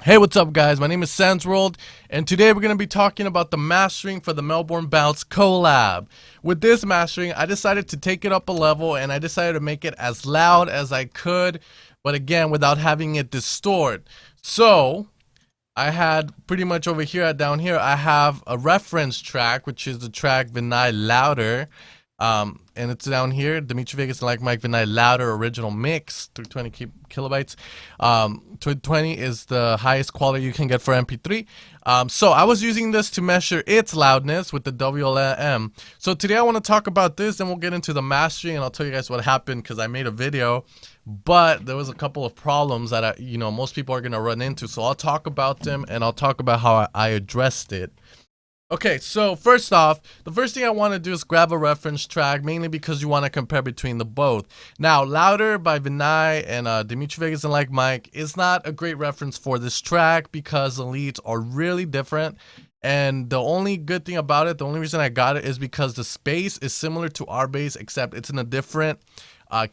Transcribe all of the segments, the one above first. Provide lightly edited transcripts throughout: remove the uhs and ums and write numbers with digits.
Hey, what's up guys? My name is Sansworld, and today we're going to be talking about the mastering for the Melbourne Bounce collab. With this mastering, I decided to take it up a level and I decided to make it as loud as I could, but again, without having it distort. So, I had pretty much over here, down here, I have a reference track, which is the track Vinay Louder. And it's down here, Dimitri Vegas and Like Mike Vinay Louder original mix, 320 kilobytes. 220 is the highest quality you can get for MP3. So I was using this to measure its loudness with the WLM. So today I want to talk about this, and we'll get into the mastering, and I'll tell you guys what happened because I made a video, but there was a couple of problems that most people are gonna run into. So I'll talk about them, and I'll talk about how I addressed it. Okay, so first off, the first thing I want to do is grab a reference track, mainly because you want to compare between the both. Now, Louder by Vinay and Dimitri Vegas and Like Mike is not a great reference for this track because the leads are really different. And the only good thing about it, the only reason I got it is because the bass is similar to our bass, except it's in a different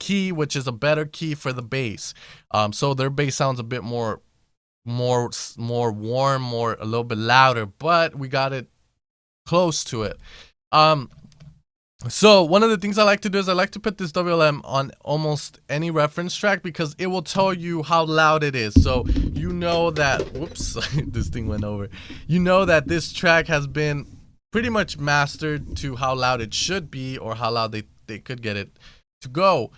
key, which is a better key for the bass. So their bass sounds a bit more warm, a little bit louder, but we got it close to it. So one of the things I like to do is I like to put this WLM on almost any reference track because it will tell you how loud it is. So you know that, whoops, this thing went over. You know that this track has been pretty much mastered to how loud it should be, or how loud they could get it to go.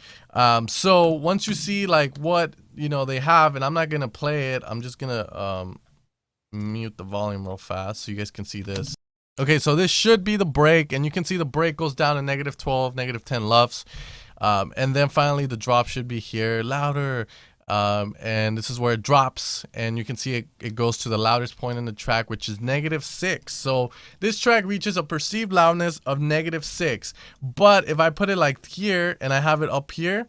So once you see like what they have, and I'm not gonna play it, I'm just gonna mute the volume real fast so you guys can see this. Okay, so this should be the break, and you can see the break goes down to -12, -10 LUFS. And then finally the drop should be here, louder. And this is where it drops, and you can see it goes to the loudest point in the track, which is -6. So this track reaches a perceived loudness of -6. But if I put it like here and I have it up here,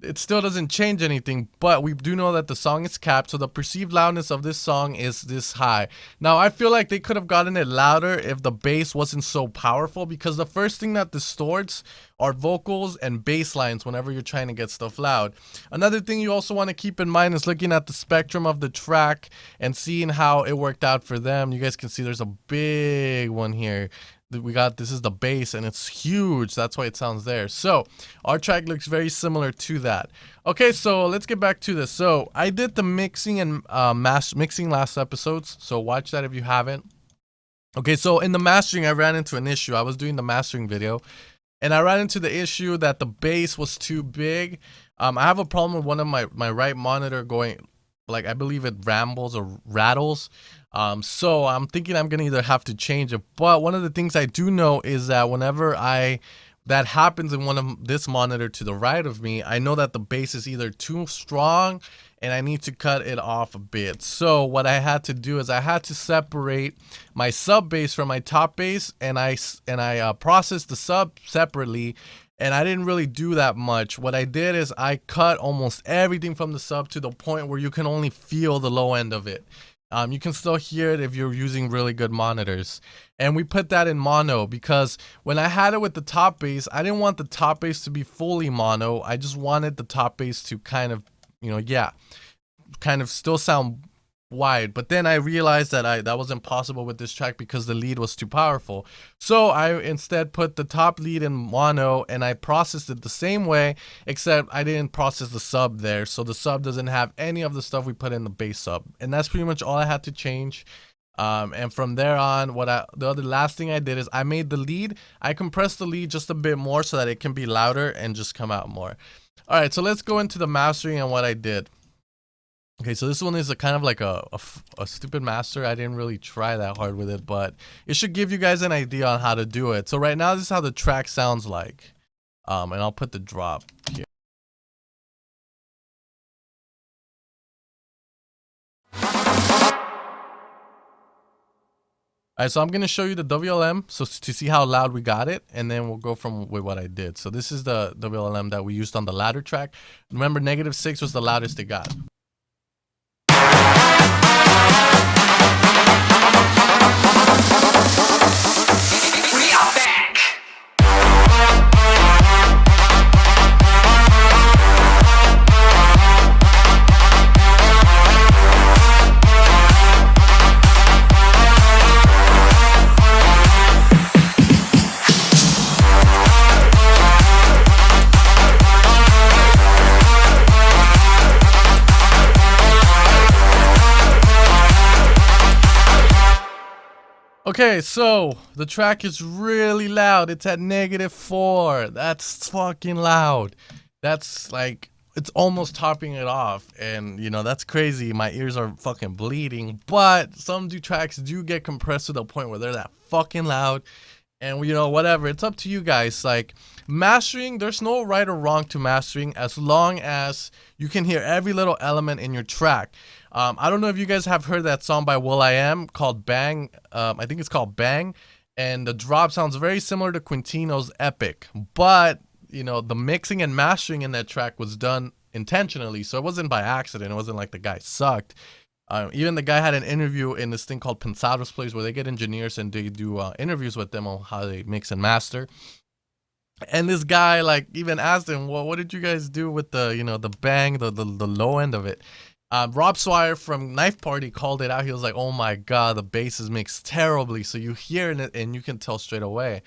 it still doesn't change anything, but we do know that the song is capped, so the perceived loudness of this song is this high. Now, I feel like they could have gotten it louder if the bass wasn't so powerful, because the first thing that distorts are vocals and bass lines whenever you're trying to get stuff loud. Another thing you also want to keep in mind is looking at the spectrum of the track and seeing how it worked out for them. You guys can see there's a big one here. This is the bass, and it's huge. That's why it sounds there. So our track looks very similar to that. Okay, so let's get back to this. So I did the mixing and mixing last episodes, so watch that if you haven't. Okay, so in the mastering, I ran into an issue. I was doing the mastering video, and I ran into the issue that the bass was too big. I have a problem with one of my right monitor going, like, I believe it rambles or rattles. So I'm thinking I'm gonna either have to change it. But one of the things I do know is that whenever that happens in one of this monitor to the right of me, I know that the bass is either too strong and I need to cut it off a bit. So what I had to do is I had to separate my sub bass from my top bass, and I processed the sub separately. And I didn't really do that much. What I did is I cut almost everything from the sub to the point where you can only feel the low end of it. You can still hear it if you're using really good monitors. And we put that in mono because when I had it with the top bass, I didn't want the top bass to be fully mono. I just wanted the top bass to kind of, kind of still sound wide. But then I realized that that was impossible with this track because the lead was too powerful. So I instead put the top lead in mono, and I processed it the same way, except I didn't process the sub there, so the sub doesn't have any of the stuff we put in the bass sub. And that's pretty much all I had to change. And from there on, the last thing I did is I made the lead, I compressed the lead just a bit more so that it can be louder and just come out more. All right, so let's go into the mastering and what I did. Okay, so this one is a kind of like a stupid master. I didn't really try that hard with it, but it should give you guys an idea on how to do it. So right now, this is how the track sounds like. And I'll put the drop here. Alright, so I'm going to show you the WLM so to see how loud we got it, and then we'll go with what I did. So this is the WLM that we used on the ladder track. Remember, -6 was the loudest it got. Okay, so the track is really loud. It's at -4. That's fucking loud. That's like, it's almost topping it off. And, that's crazy. My ears are fucking bleeding. But some tracks do get compressed to the point where they're that fucking loud. And, whatever. It's up to you guys. Like, mastering, there's no right or wrong to mastering as long as you can hear every little element in your track. I don't know if you guys have heard that song by will.i.am called Bang. I think it's called Bang. And the drop sounds very similar to Quintino's Epic. But, the mixing and mastering in that track was done intentionally. So it wasn't by accident. It wasn't like the guy sucked. Even the guy had an interview in this thing called Pensados Place where they get engineers and they do interviews with them on how they mix and master. And this guy like even asked him, well, what did you guys do with the, the bang, the low end of it? Rob Swire from Knife Party called it out. He was like, oh my God, the bass is mixed terribly. So you hear it and you can tell straight away.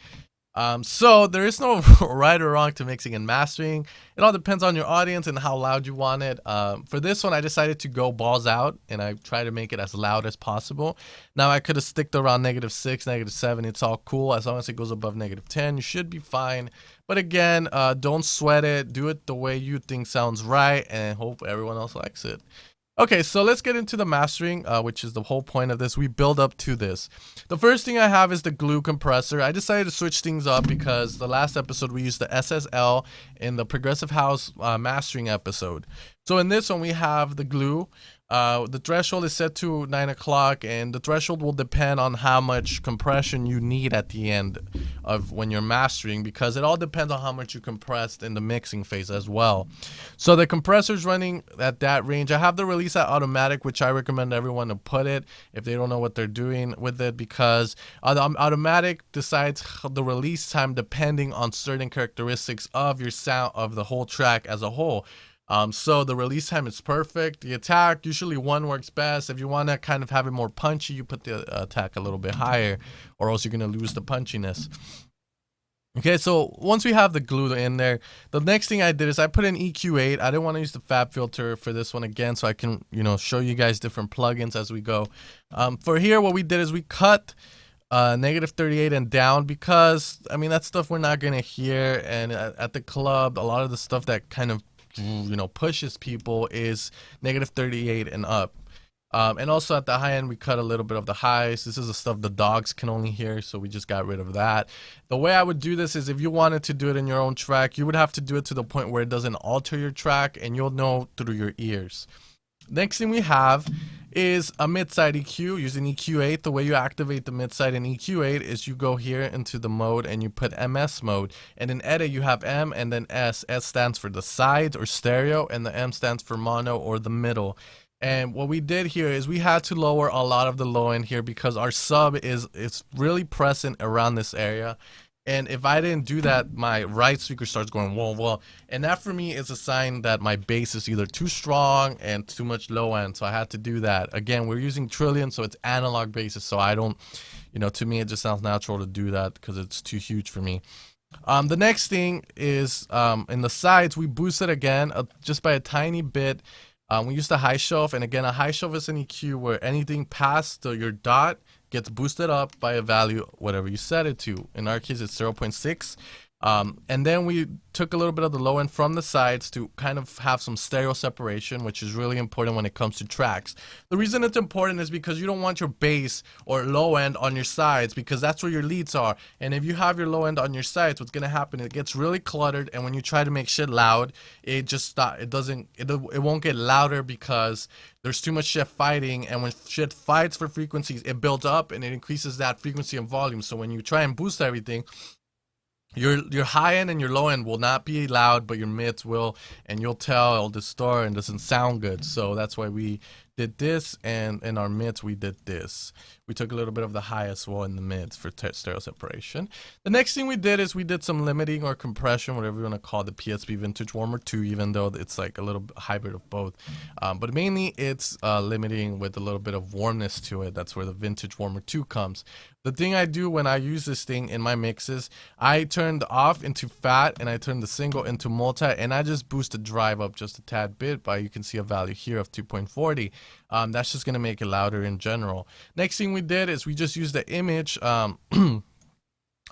So there is no right or wrong to mixing and mastering. It all depends on your audience and how loud you want it. For this one, I decided to go balls out and I try to make it as loud as possible. Now I could have sticked around -6, -7. It's all cool. As long as it goes above -10, you should be fine. But again, don't sweat it. Do it the way you think sounds right and hope everyone else likes it. Okay, so let's get into the mastering, which is the whole point of this. We build up to this. The first thing I have is the glue compressor. I decided to switch things up because the last episode we used the SSL in the Progressive House mastering episode. So in this one we have the glue. The threshold is set to 9 o'clock, and the threshold will depend on how much compression you need at the end of when you're mastering, because it all depends on how much you compressed in the mixing phase as well. So the compressor's running at that range. I have the release at automatic, which I recommend everyone to put it if they don't know what they're doing with it, because the automatic decides the release time depending on certain characteristics of your sound of the whole track as a whole. So the release time is perfect. The attack, usually 1 works best. If you want to kind of have it more punchy, you put the attack a little bit higher, or else you're going to lose the punchiness. Okay, so once we have the glue in there, the next thing I did is I put in EQ8. I didn't want to use the fab filter for this one again, so I can, show you guys different plugins as we go. For here, what we did is we cut -38 and down, because, I mean, that stuff we're not going to hear. And at the club, a lot of the stuff that kind of pushes people is -38 and up. And also at the high end we cut a little bit of the highs. This is the stuff the dogs can only hear, so we just got rid of that. The way I would do this is, if you wanted to do it in your own track, you would have to do it to the point where it doesn't alter your track, and you'll know through your ears. Next thing we have is a mid-side EQ using EQ8. The way you activate the mid-side in EQ8 is you go here into the mode and you put MS mode. And in edit you have M and then S. S stands for the sides or stereo, and the M stands for mono or the middle. And what we did here is we had to lower a lot of the low end here because our sub is really present around this area. And if I didn't do that, my right speaker starts going whoa, whoa. And that for me is a sign that my bass is either too strong and too much low end. So I had to do that. Again, we're using Trillion, so it's analog basses. So I don't, to me, it just sounds natural to do that because it's too huge for me. The next thing is in the sides, we boost it again just by a tiny bit. We used the high shelf. And again, a high shelf is an EQ where anything past your dot gets boosted up by a value, whatever you set it to. In our case, it's 0.6. And then we took a little bit of the low end from the sides to kind of have some stereo separation, which is really important when it comes to tracks. The reason it's important is because you don't want your bass or low end on your sides, because that's where your leads are. And if you have your low end on your sides, what's going to happen, it gets really cluttered. And when you try to make shit loud, it just it won't get louder because there's too much shit fighting. And when shit fights for frequencies, it builds up and it increases that frequency and volume. So when you try and boost everything, your high end and your low end will not be loud, but your mids will, and you'll tell it'll distort and doesn't sound good. So that's why we did this, and in our mids we did this. We took a little bit of the high as well in the mids for stereo separation. The next thing we did is we did some limiting or compression, whatever you want to call the PSP Vintage Warmer 2, even though it's like a little hybrid of both. But mainly it's limiting with a little bit of warmness to it. That's where the Vintage Warmer 2 comes. The thing I do when I use this thing in my mixes, I turn the off into fat and I turn the single into multi, and I just boost the drive up just a tad bit, but you can see a value here of 2.40. That's just gonna make it louder in general. Next thing we did is we just used the image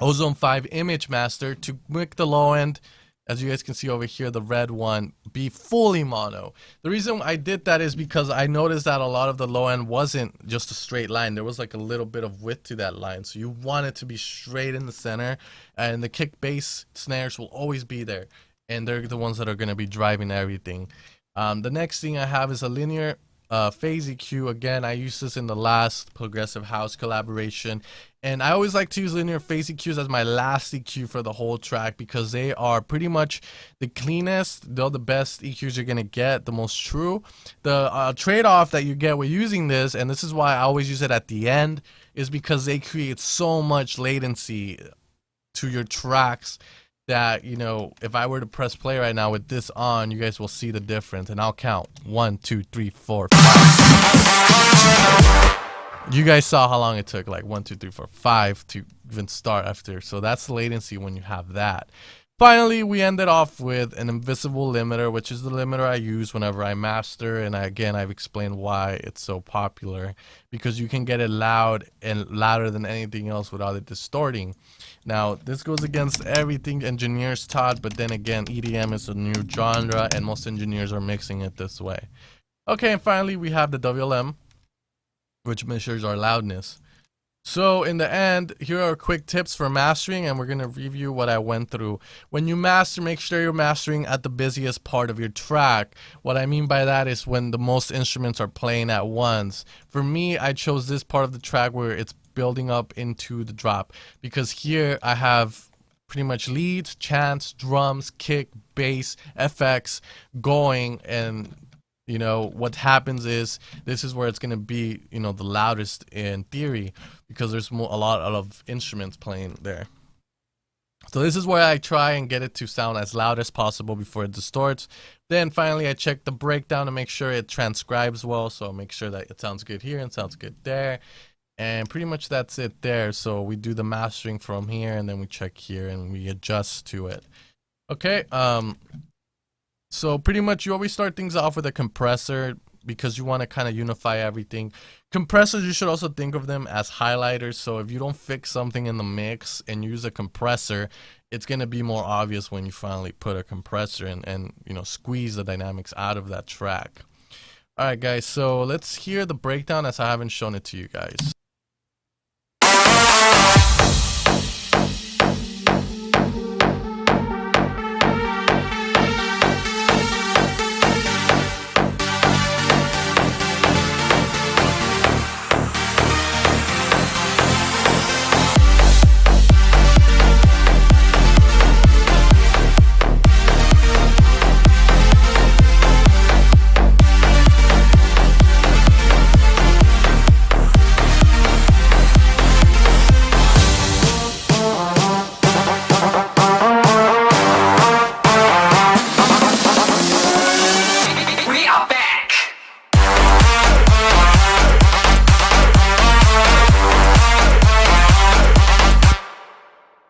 Ozone 5 image master to make the low end, as you guys can see over here, the red one, be fully mono. The reason I did that is because I noticed that a lot of the low end wasn't just a straight line. There was like a little bit of width to that line. So you want it to be straight in the center, and the kick bass snares will always be there. And they're the ones that are going to be driving everything. The next thing I have is a linear phase EQ. Again, I used this in the last Progressive House collaboration, and I always like to use linear phase EQs as my last EQ for the whole track because they are pretty much the cleanest, they're the best EQs you're gonna get, the most true. The trade-off that you get with using this, and this is why I always use it at the end, is because they create so much latency to your tracks that, you know, if I were to press play right now with this on, you guys will see the difference, and I'll count 1, 2, 3, 4, 5. You guys saw how long it took, like 1, 2, 3, 4, 5 to even start after. So that's the latency when you have that. Finally, we ended off with an invisible limiter, which is the limiter I use whenever I master. And again, I've explained why it's so popular, because you can get it loud and louder than anything else without it distorting. Now, this goes against everything engineers taught, but then again, EDM is a new genre and most engineers are mixing it this way. Okay, and finally, we have the WLM, which measures our loudness. So in the end, here are quick tips for mastering, and we're going to review what I went through. When you master, make sure you're mastering at the busiest part of your track. What I mean by that is when the most instruments are playing at once. For me, I chose this part of the track where it's building up into the drop, because here I have pretty much leads, chants, drums, kick, bass, FX going, and you know, what happens is this is where it's going to be, you know, the loudest in theory, because there's a lot of instruments playing there. So this is where I try and get it to sound as loud as possible before it distorts. Then finally, I check the breakdown to make sure it transcribes well. So I'll make sure that it sounds good here and sounds good there. And pretty much that's it there. So we do the mastering from here, and then we check here and we adjust to it. Okay. So pretty much you always start things off with a compressor because you want to kind of unify everything. Compressors, you should also think of them as highlighters. So if you don't fix something in the mix and use a compressor, it's going to be more obvious when you finally put a compressor in and, you know, squeeze the dynamics out of that track. All right, guys, so let's hear the breakdown as I haven't shown it to you guys.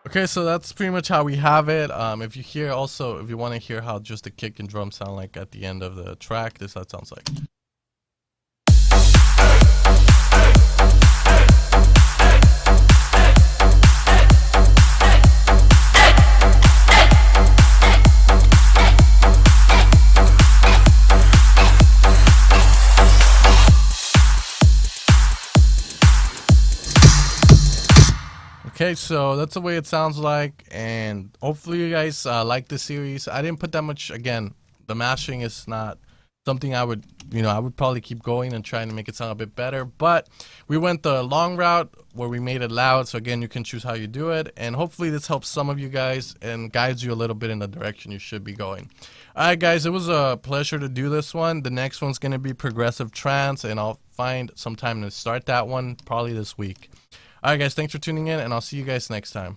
Okay, so that's pretty much how we have it. If you hear also, if you want to hear how just the kick and drum sound like at the end of the track, this is how it sounds like. Okay, so that's the way it sounds like, and hopefully you guys like this series. I didn't put that much, again, the mastering is not something I would, you know, I would probably keep going and trying to make it sound a bit better, but we went the long route where we made it loud, so again, you can choose how you do it, and hopefully this helps some of you guys and guides you a little bit in the direction you should be going. Alright guys, it was a pleasure to do this one. The next one's going to be progressive trance, and I'll find some time to start that one, probably this week. Alright guys, thanks for tuning in, and I'll see you guys next time.